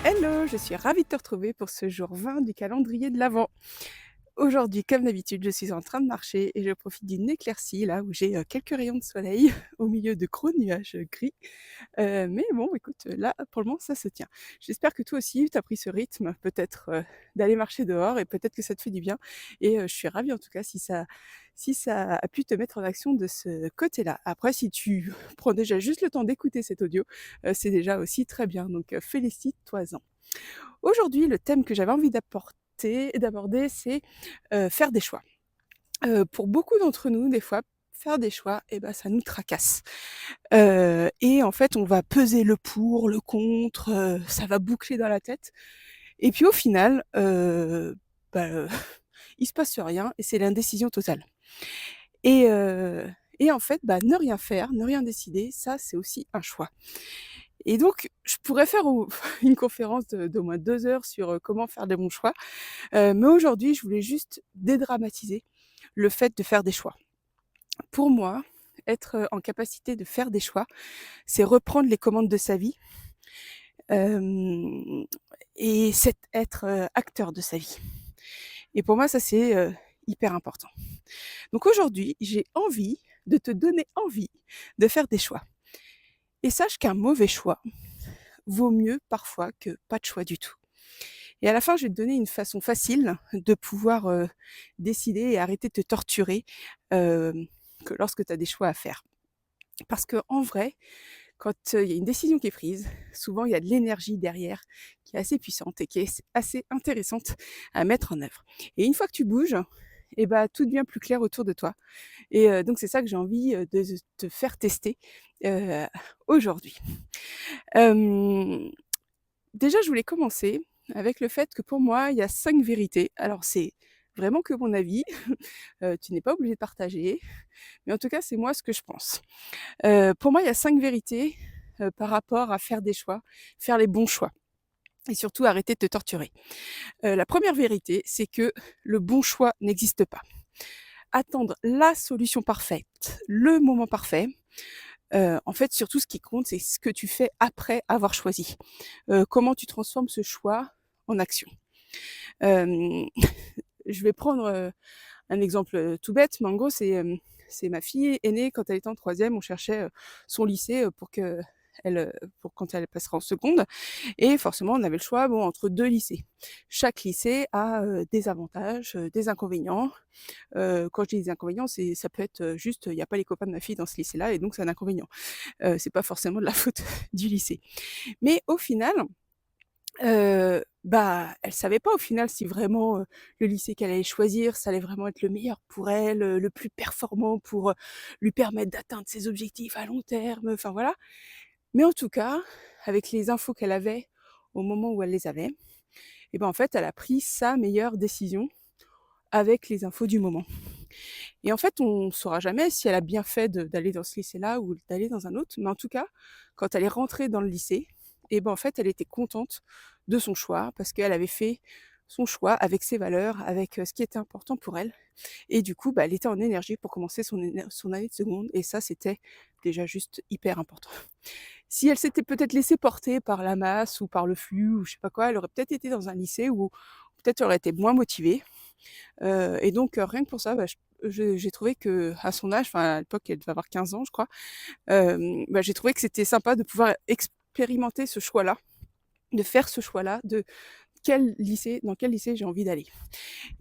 Hello, je suis ravie de te retrouver pour ce jour 20 du calendrier de l'Avent. Aujourd'hui, comme d'habitude, je suis en train de marcher et je profite d'une éclaircie là où j'ai quelques rayons de soleil au milieu de gros nuages gris. Mais bon, écoute, là, pour le moment, ça se tient. J'espère que toi aussi, tu as pris ce rythme, peut-être d'aller marcher dehors et peut-être que ça te fait du bien. Et je suis ravie en tout cas si ça a pu te mettre en action de ce côté-là. Après, si tu prends déjà juste le temps d'écouter cet audio, c'est déjà aussi très bien. Donc, félicite-toi-en. Aujourd'hui, le thème que j'avais envie d'aborder, c'est, faire des choix. Pour beaucoup d'entre nous, des fois, faire des choix et ben, ça nous tracasse. Et en fait, on va peser le pour, le contre, ça va boucler dans la tête et puis au final, bah, il se passe rien et c'est l'indécision totale. Et heu et en fait, bah, ne rien faire, ne rien décider, ça, c'est aussi un choix. Et donc je pourrais faire une conférence de d'au moins 2 heures sur, comment faire des bons choix. Mais aujourd'hui, je voulais juste dédramatiser le fait de faire des choix. Pour moi, être, en capacité de faire des choix, c'est reprendre les commandes de sa vie, hem et c'est être, acteur de sa vie. Et pour moi, ça, c'est, hyper important. Donc aujourd'hui, j'ai envie de te donner envie de faire des choix. Et sache qu'un mauvais choix vaut mieux parfois que pas de choix du tout. Et à la fin, je vais te donner une façon facile de pouvoir, décider et arrêter de te torturer, hem, que lorsque tu as des choix à faire. Parce qu'en vrai, quand, il y a une décision qui est prise, souvent il y a de l'énergie derrière qui est assez puissante et qui est assez intéressante à mettre en œuvre. Et une fois que tu bouges et bah, tout devient plus clair autour de toi. Et donc c'est ça que j'ai envie, de te faire tester, heu, aujourd'hui. Hem Déjà, je voulais commencer avec le fait que pour moi, il y a 5 vérités. Alors c'est vraiment que mon avis, tu n'es pas obligé de partager, mais en tout cas, c'est moi ce que je pense. Pour moi, il y a 5 vérités, par rapport à faire des choix, faire les bons choix et surtout arrêter de te torturer. La première vérité, c'est que le bon choix n'existe pas. Attendre la solution parfaite, le moment parfait, en fait, surtout ce qui compte, c'est ce que tu fais après avoir choisi. Comment tu transformes ce choix en action. Hem, je vais prendre, un exemple, tout bête, mais en gros, c'est ma fille aînée, quand elle était en troisième, on cherchait, son lycée, pour quand elle passera en seconde et forcément, on avait le choix, bon, entre 2 lycées. Chaque lycée a, des avantages, des inconvénients. Quand je dis des inconvénients, ça peut être, juste, il y a pas les copains de ma fille dans ce lycée-là et donc c'est un inconvénient. C'est pas forcément de la faute du lycée. Mais au final, bah, elle savait pas au final si vraiment, le lycée qu'elle allait choisir, ça allait vraiment être le meilleur pour elle, le plus performant pour, lui permettre d'atteindre ses objectifs à long terme, enfin voilà. Mais en tout cas, avec les infos qu'elle avait au moment où elle les avait, et ben, en fait, elle a pris sa meilleure décision avec les infos du moment. Et en fait, on saura jamais si elle a bien fait d'aller dans ce lycée-là ou d'aller dans un autre, mais en tout cas, quand elle est rentrée dans le lycée, et ben, en fait, elle était contente de son choix parce qu'elle avait fait son choix avec ses valeurs, avec, ce qui était important pour elle et du coup, bah, elle était en énergie pour commencer son année de seconde et ça, c'était déjà juste hyper important. Si elle s'était peut-être laissée porter par la masse ou par le flux ou je sais pas quoi, elle aurait peut-être été dans un lycée où peut-être elle aurait été moins motivée. Et donc rien que pour ça, bah, j'ai trouvé qu'à son âge, enfin à l'époque elle devait avoir 15 ans je crois, bah, j'ai trouvé que c'était sympa de pouvoir expérimenter ce choix-là, de faire ce choix-là de dans quel lycée j'ai envie d'aller.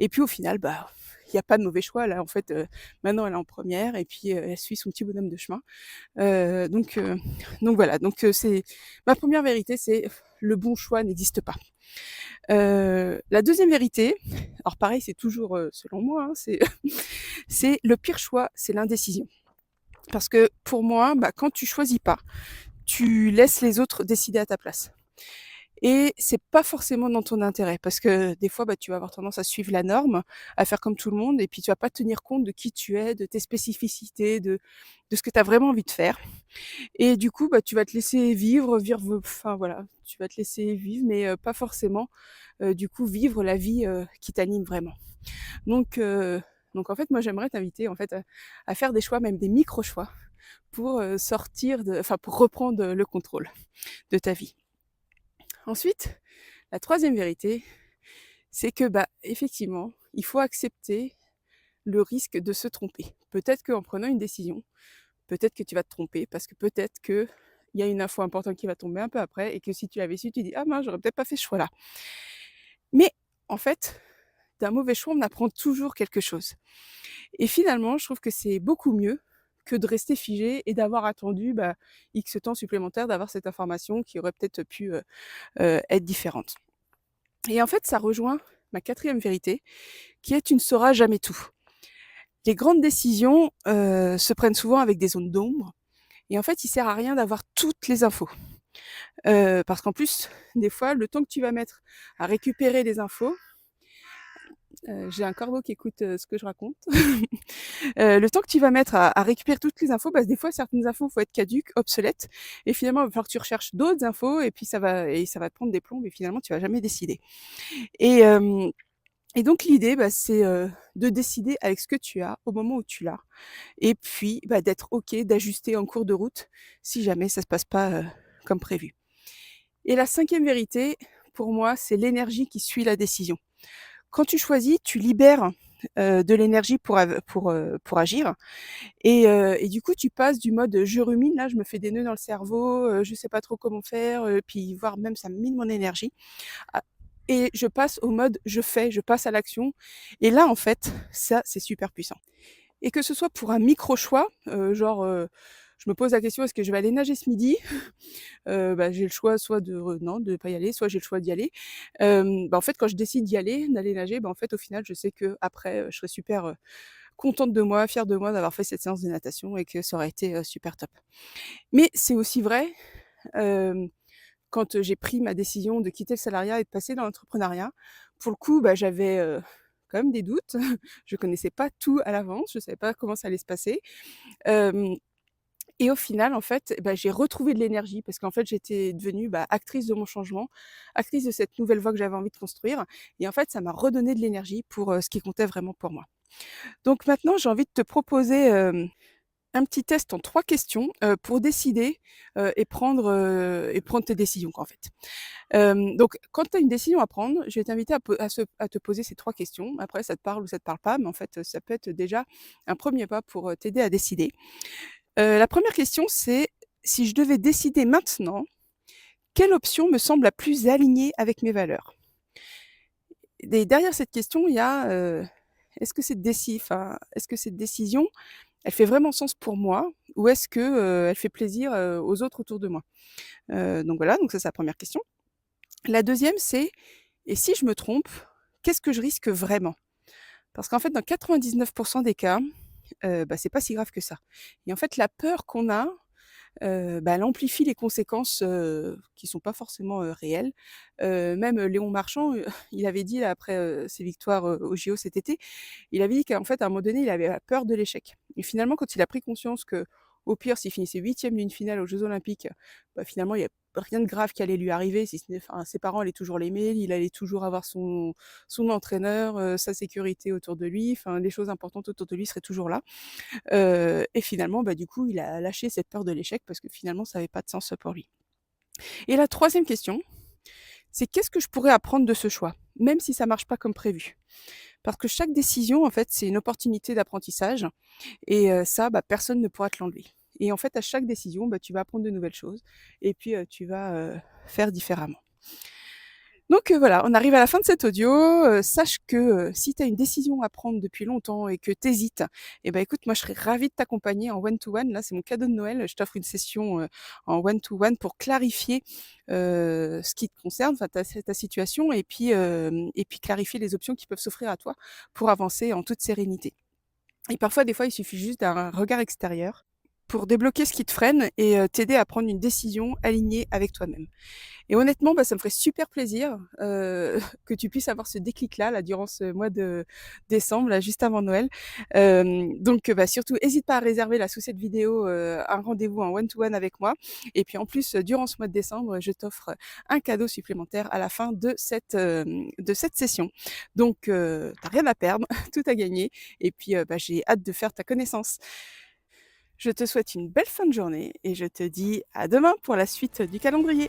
Et puis au final, bah, il y a pas de mauvais choix là en fait, maintenant elle est en première et puis, elle suit son petit bonhomme de chemin. Heu, donc heu, donc voilà, c'est ma première vérité, c'est le bon choix n'existe pas. La deuxième vérité, alors pareil, c'est toujours, selon moi, hein, c'est c'est le pire choix, c'est l'indécision. Parce que pour moi, bah, quand tu choisis pas, tu laisses les autres décider à ta place. Et c'est pas forcément dans ton intérêt parce que des fois, bah, tu vas avoir tendance à suivre la norme, à faire comme tout le monde et puis tu vas pas tenir compte de qui tu es, de tes spécificités, de ce que tu as vraiment envie de faire. Et du coup, bah, tu vas te laisser vivre, enfin voilà, tu vas te laisser vivre mais pas forcément, du coup vivre la vie, qui t'anime vraiment. Donc heu, donc en fait, moi j'aimerais t'inviter en fait à faire des choix, même des micro choix pour, sortir de enfin pour reprendre, le contrôle de ta vie. Ensuite, La troisième vérité, c'est que, effectivement, il faut accepter le risque de se tromper. Peut-être qu'en prenant une décision, peut-être que tu vas te tromper parce que peut-être qu'il y a une info importante qui va tomber un peu après et que si tu l'avais su, tu dis: «Ah mince, j'aurais peut-être pas fait ce choix-là». Mais en fait, d'un mauvais choix, on apprend toujours quelque chose. Et finalement, je trouve que c'est beaucoup mieux que de rester figé et d'avoir attendu, X temps supplémentaire, d'avoir cette information qui aurait peut-être pu, être différente. Et en fait, ça rejoint ma quatrième vérité, qui est: tu ne sauras jamais tout. Les grandes décisions, se prennent souvent avec des zones d'ombre et en fait, il sert à rien d'avoir toutes les infos. Parce qu'en plus, des fois, le temps que tu vas mettre à récupérer les infos, j'ai un corbeau qui écoute, ce que je raconte. Le temps que tu vas mettre à récupérer toutes les infos, des fois certaines infos vont être caduques, obsolètes et finalement il va falloir que tu recherches d'autres infos et puis ça va te prendre des plombes et finalement tu vas jamais décider. Et hem et donc l'idée, c'est, de décider avec ce que tu as, au moment où tu l'as et puis, d'être OK, d'ajuster en cours de route si jamais ça se passe pas, comme prévu. Et la cinquième vérité, pour moi, c'est l'énergie qui suit la décision. Quand tu choisis, tu libères, de l'énergie pour agir et du coup, tu passes du mode, «je rumine», là, je me fais des nœuds dans le cerveau, je sais pas trop comment faire, puis voire même ça me mine mon énergie à et je passe au mode «je fais», je passe à l'action et là, en fait, ça, c'est super puissant. Et que ce soit pour un micro choix, genre, je me pose la question: «Est-ce que je vais aller nager ce midi?» J'ai le choix soit de non, de pas y aller, soit j'ai le choix d'y aller. En fait, quand je décide d'y aller, d'aller nager, en fait, au final, je sais qu'après, je serai super, contente de moi, fière de moi d'avoir fait cette séance de natation et que ça aurait été, super top. Mais c'est aussi vrai, hem, quand, j'ai pris ma décision de quitter le salariat et de passer dans l'entrepreneuriat, pour le coup, j'avais, quand même des doutes. Je connaissais pas tout à l'avance, je savais pas comment ça allait se passer. Hem Et au final, en fait, j'ai retrouvé de l'énergie parce qu'en fait, j'étais devenue, actrice de mon changement, actrice de cette nouvelle voie que j'avais envie de construire et en fait, ça m'a redonné de l'énergie pour, ce qui comptait vraiment pour moi. Donc maintenant, j'ai envie de te proposer, un petit test en 3 questions, pour décider, et prendre tes décisions, quoi, en fait. Donc quand tu as une décision à prendre, je vais t'inviter à te poser ces 3 questions. Après, ça te parle ou ça te parle pas, mais en fait, ça peut être déjà un premier pas pour, t'aider à décider. La première question, c'est: si je devais décider maintenant, quelle option me semble la plus alignée avec mes valeurs? Et derrière cette question, il y a, est-ce que cette décision, elle fait vraiment sens pour moi? Ou est-ce que, elle fait plaisir, aux autres autour de moi? Donc voilà, donc ça, c'est la première question. La deuxième, c'est: et si je me trompe, qu'est-ce que je risque vraiment? Parce qu'en fait, dans 99 des cas, c'est pas si grave que ça. Et en fait, la peur qu'on a, elle amplifie les conséquences, qui sont pas forcément, réelles. Même Léon Marchand, il avait dit là après, ses victoires, aux JO cet été, il avait dit qu'en fait, à un moment donné, il avait peur de l'échec et finalement, quand il a pris conscience qu'au pire, s'il finissait 8e d'une finale aux Jeux olympiques, finalement, il y a rien de grave qui allait lui arriver si ce n'est ses parents allaient toujours l'aimer, il allait toujours avoir son entraîneur, sa sécurité autour de lui, les choses importantes autour de lui seraient toujours là. Et finalement, du coup, il a lâché cette peur de l'échec parce que finalement, ça avait pas de sens pour lui. Et la troisième question, c'est: qu'est-ce que je pourrais apprendre de ce choix? Même si ça marche pas comme prévu. Parce que chaque décision, en fait, c'est une opportunité d'apprentissage et ça, personne ne pourra te l'enlever. Et en fait, à chaque décision, tu vas apprendre de nouvelles choses et puis, tu vas, faire différemment. Donc voilà, on arrive à la fin de cet audio. Sache que, si tu as une décision à prendre depuis longtemps et que tu hésites, écoute, moi je serais ravie de t'accompagner en one to one. Là, c'est mon cadeau de Noël. Je t'offre une session, en one to one pour clarifier, ce qui te concerne, ta situation et puis clarifier les options qui peuvent s'offrir à toi pour avancer en toute sérénité. Et parfois, des fois, il suffit juste d'un regard extérieur pour débloquer ce qui te freine et t'aider à prendre une décision alignée avec toi-même. Et honnêtement, ça me ferait super plaisir, que tu puisses avoir ce déclic-là, là, durant ce mois de décembre, là, juste avant Noël. Donc, surtout hésite pas à réserver là, sous cette vidéo, un rendez-vous en one to one avec moi et puis en plus, durant ce mois de décembre, je t'offre un cadeau supplémentaire à la fin de cette session. Donc, tu rien à perdre, tout à gagner et puis, j'ai hâte de faire ta connaissance. Je te souhaite une belle fin de journée et je te dis à demain pour la suite du calendrier.